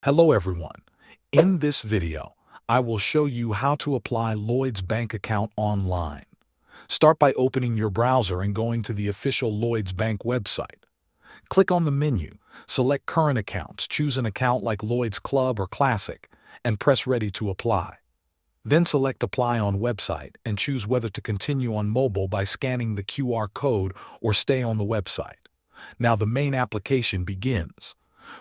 Hello everyone. In this video, I will show you how to apply Lloyds Bank account online. Start by opening your browser and going to the official Lloyds Bank website. Click on the menu, select Current Accounts, choose an account like Lloyds Club or Classic, and press Ready to apply. Then select Apply on Website and choose whether to continue on mobile by scanning the QR code or stay on the website. Now the main application begins.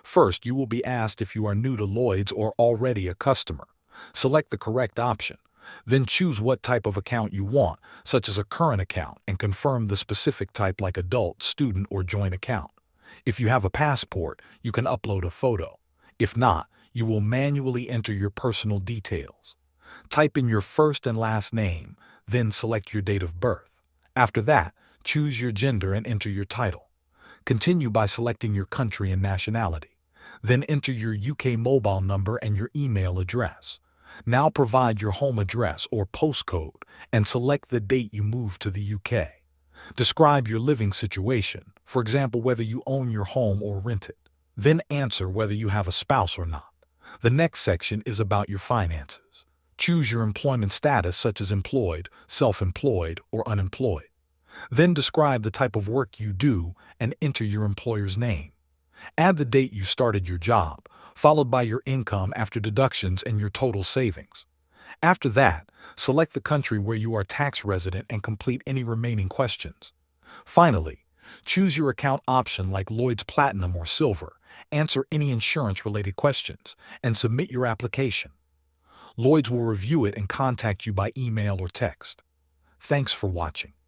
First, you will be asked if you are new to Lloyds or already a customer. Select the correct option. Then choose what type of account you want, such as a current account, and confirm the specific type like adult, student, or joint account. If you have a passport, you can upload a photo. If not, you will manually enter your personal details. Type in your first and last name, then select your date of birth. After that, choose your gender and enter your title. Continue by selecting your country and nationality. Then enter your UK mobile number and your email address. Now provide your home address or postcode and select the date you moved to the UK. Describe your living situation, for example whether you own your home or rent it. Then answer whether you have a spouse or not. The next section is about your finances. Choose your employment status such as employed, self-employed, or unemployed. Then describe the type of work you do and enter your employer's name. Add the date you started your job, followed by your income after deductions and your total savings. After that, select the country where you are tax resident and complete any remaining questions. Finally, choose your account option like Lloyds Platinum or Silver, answer any insurance-related questions, and submit your application. Lloyds will review it and contact you by email or text. Thanks for watching.